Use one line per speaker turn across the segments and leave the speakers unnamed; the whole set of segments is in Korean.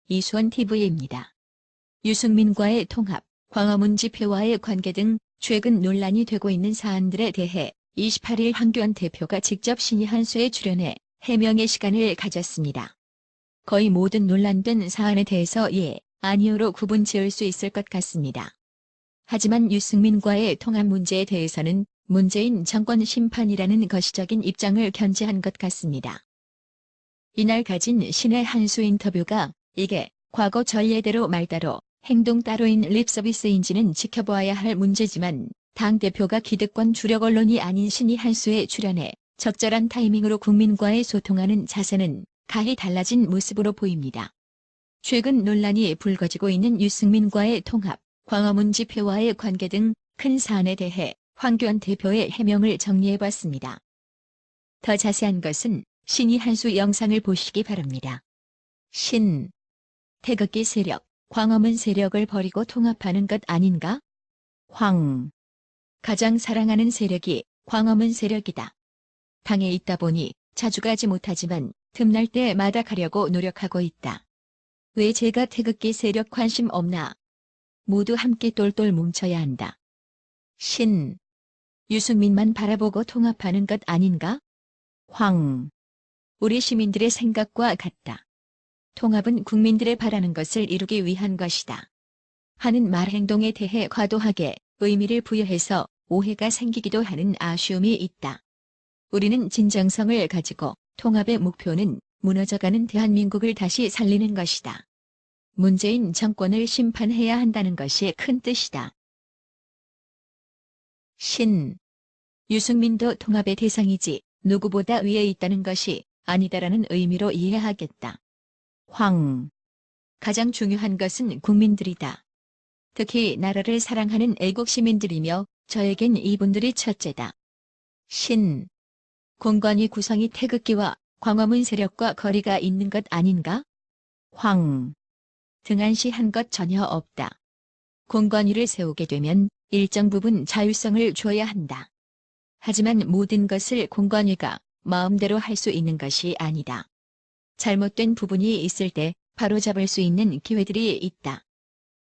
이수원 TV입니다. 유승민과의 통합, 광화문 집회와의 관계 등 최근 논란이 되고 있는 사안들에 대해 28일 황교안 대표가 직접 신의 한 수에 출연해 해명의 시간을 가졌습니다. 거의 모든 논란된 사안에 대해서 예, 아니요로 구분 지을 수 있을 것 같습니다. 하지만 유승민과의 통합 문제에 대해서는 문재인 정권 심판이라는 거시적인 입장을 견지한 것 같습니다. 이날 가진 신의 한 수 인터뷰가 이게 과거 전례대로 말따로 행동 따로인 립서비스인지는 지켜보아야 할 문제지만 당대표가 기득권 주력 언론이 아닌 신의 한 수에 출연해 적절한 타이밍으로 국민과의 소통하는 자세는 가히 달라진 모습으로 보입니다. 최근 논란이 불거지고 있는 유승민과의 통합, 광화문 집회와의 관계 등 큰 사안에 대해 황교안 대표의 해명을 정리해봤습니다. 더 자세한 것은 신의 한 수 영상을 보시기 바랍니다. 신. 태극기 세력, 광화문 세력을 버리고 통합하는 것 아닌가? 황. 가장 사랑하는 세력이 광화문 세력이다. 당에 있다 보니 자주 가지 못하지만 틈날 때마다 가려고 노력하고 있다. 왜 제가 태극기 세력 관심 없나? 모두 함께 똘똘 뭉쳐야 한다. 신. 유승민만 바라보고 통합하는 것 아닌가? 황. 우리 시민들의 생각과 같다. 통합은 국민들의 바라는 것을 이루기 위한 것이다. 하는 말 행동에 대해 과도하게 의미를 부여해서 오해가 생기기도 하는 아쉬움이 있다. 우리는 진정성을 가지고 통합의 목표는 무너져가는 대한민국을 다시 살리는 것이다. 문재인 정권을 심판해야 한다는 것이 큰 뜻이다. 신. 유승민도 통합의 대상이지 누구보다 위에 있다는 것이 아니다라는 의미로 이해하겠다. 황. 가장 중요한 것은 국민들이다. 특히 나라를 사랑하는 애국 시민들이며 저에겐 이분들이 첫째다. 신. 공관위 구성이 태극기와 광화문 세력과 거리가 있는 것 아닌가? 황. 등한시한 것 전혀 없다. 공관위를 세우게 되면 일정 부분 자율성을 줘야 한다. 하지만 모든 것을 공관위가 마음대로 할 수 있는 것이 아니다. 잘못된 부분이 있을 때 바로잡을 수 있는 기회들이 있다.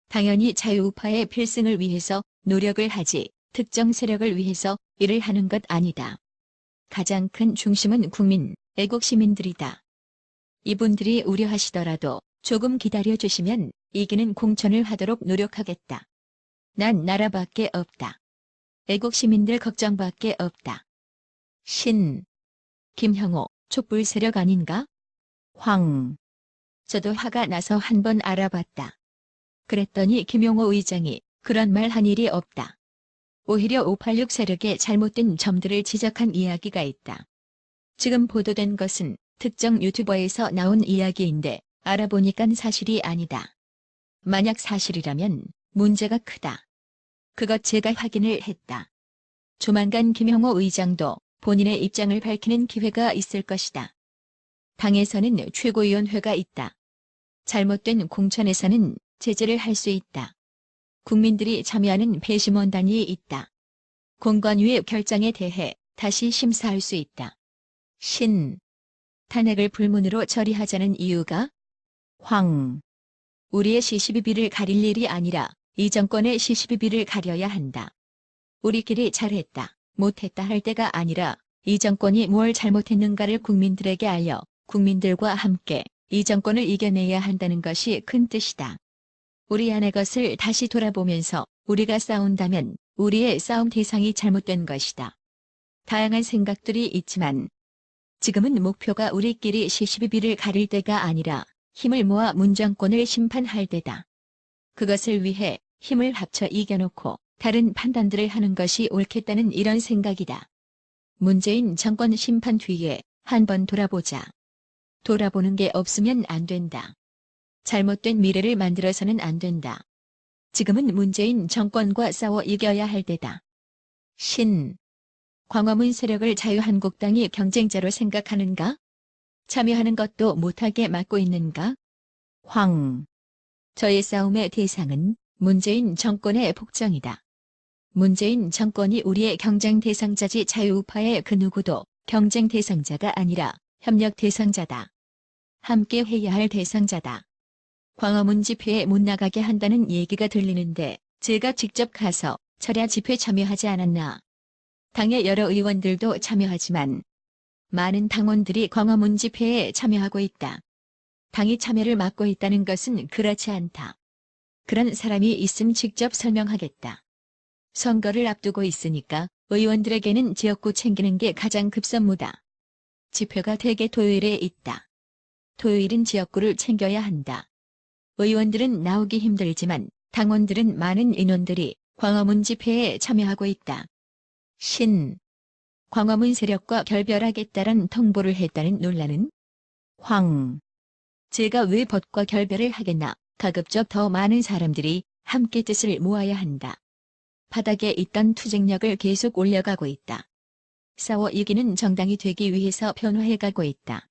당연히 자유우파의 필승을 위해서 노력을 하지 특정 세력을 위해서 일을 하는 것 아니다. 가장 큰 중심은 국민, 애국 시민들이다. 이분들이 우려하시더라도 조금 기다려주시면 이기는 공천을 하도록 노력하겠다. 난 나라밖에 없다. 애국 시민들 걱정밖에 없다. 신. 김형호, 촛불 세력 아닌가? 황. 저도 화가 나서 한번 알아봤다. 그랬더니 김용호 의장이 그런 말 한 일이 없다. 오히려 586 세력의 잘못된 점들을 지적한 이야기가 있다. 지금 보도된 것은 특정 유튜버에서 나온 이야기인데 알아보니깐 사실이 아니다. 만약 사실이라면 문제가 크다. 그것 제가 확인을 했다. 조만간 김형호 의장도 본인의 입장을 밝히는 기회가 있을 것이다. 당에서는 최고위원회가 있다. 잘못된 공천에서는 제재를 할 수 있다. 국민들이 참여하는 배심원단이 있다. 공관위의 결정에 대해 다시 심사할 수 있다. 신. 탄핵을 불문으로 처리하자는 이유가? 황. 우리의 시시비비를 가릴 일이 아니라 이 정권의 시시비비를 가려야 한다. 우리끼리 잘했다, 못했다 할 때가 아니라 이 정권이 뭘 잘못했는가를 국민들에게 알려 국민들과 함께 이 정권을 이겨내야 한다는 것이 큰 뜻이다. 우리 안의 것을 다시 돌아보면서 우리가 싸운다면 우리의 싸움 대상이 잘못된 것이다. 다양한 생각들이 있지만 지금은 목표가 우리끼리 시시비비를 가릴 때가 아니라 힘을 모아 문정권을 심판할 때다. 그것을 위해 힘을 합쳐 이겨놓고 다른 판단들을 하는 것이 옳겠다는 이런 생각이다. 문재인 정권 심판 뒤에 한번 돌아보자. 돌아보는 게 없으면 안 된다. 잘못된 미래를 만들어서는 안 된다. 지금은 문재인 정권과 싸워 이겨야 할 때다. 신. 광화문 세력을 자유한국당이 경쟁자로 생각하는가? 참여하는 것도 못하게 막고 있는가? 황. 저의 싸움의 대상은 문재인 정권의 복정이다. 문재인 정권이 우리의 경쟁 대상자지 자유우파의 그 누구도 경쟁 대상자가 아니라 협력 대상자다. 함께 해야 할 대상자다. 광화문 집회에 못 나가게 한다는 얘기가 들리는데 제가 직접 가서 철야 집회 참여하지 않았나. 당의 여러 의원들도 참여하지만 많은 당원들이 광화문 집회에 참여하고 있다. 당이 참여를 막고 있다는 것은 그렇지 않다. 그런 사람이 있음 직접 설명하겠다. 선거를 앞두고 있으니까 의원들에게는 지역구 챙기는 게 가장 급선무다. 집회가 대개 토요일에 있다. 토요일은 지역구를 챙겨야 한다. 의원들은 나오기 힘들지만 당원들은 많은 인원들이 광화문 집회에 참여하고 있다. 광화문 세력과 결별하겠다는 통보를 했다는 논란은 제가 왜 벗과 결별을 하겠나. 가급적 더 많은 사람들이 함께 뜻을 모아야 한다. 바닥에 있던 투쟁력을 계속 올려가고 있다. 싸워 이기는 정당이 되기 위해서 변화해가고 있다.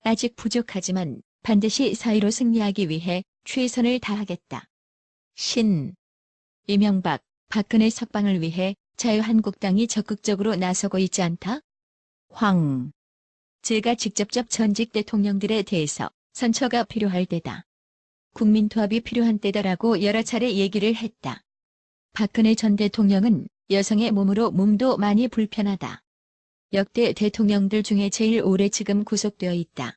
아직 부족하지만 반드시 사회로 승리하기 위해 최선을 다하겠다. 이명박, 박근혜 석방을 위해 자유한국당이 적극적으로 나서고 있지 않다? 제가 직접적 전직 대통령들에 대해서 선처가 필요할 때다. 국민통합이 필요한 때다라고 여러 차례 얘기를 했다. 박근혜 전 대통령은 여성의 몸으로 몸도 많이 불편하다. 역대 대통령들 중에 제일 오래 지금 구속되어 있다.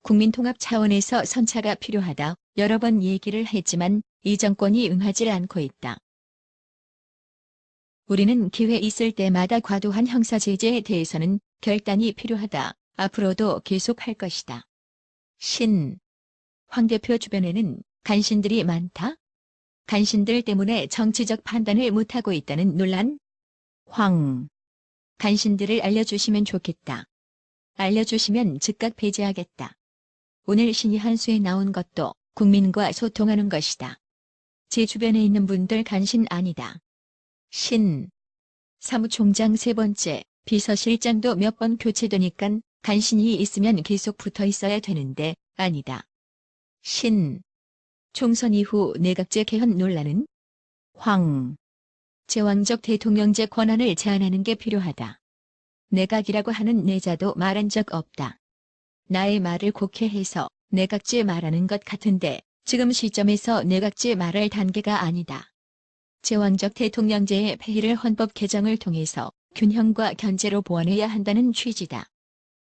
국민통합 차원에서 선처가 필요하다. 여러 번 얘기를 했지만 이 정권이 응하지 않고 있다. 우리는 기회 있을 때마다 과도한 형사 제재에 대해서는 결단이 필요하다. 앞으로도 계속할 것이다. 황 대표 주변에는 간신들이 많다? 간신들 때문에 정치적 판단을 못하고 있다는 논란? 간신들을 알려주시면 좋겠다. 알려주시면 즉각 배제하겠다. 오늘 신이 한수에 나온 것도 국민과 소통하는 것이다. 제 주변에 있는 분들 간신 아니다. 사무총장 3번째, 비서실장도 몇 번 교체되니깐 간신이 있으면 계속 붙어 있어야 되는데 아니다. 총선 이후 내각제 개헌 논란은? 제왕적 대통령제 권한을 제한하는 게 필요하다. 내각이라고 하는 내자도 말한 적 없다. 나의 말을 곡해해서 내각제 말하는 것 같은데 지금 시점에서 내각제 말할 단계가 아니다. 제왕적 대통령제의 폐기를 헌법 개정을 통해서 균형과 견제로 보완해야 한다는 취지다.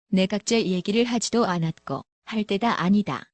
내각제 얘기를 하지도 않았고 할 때다 아니다.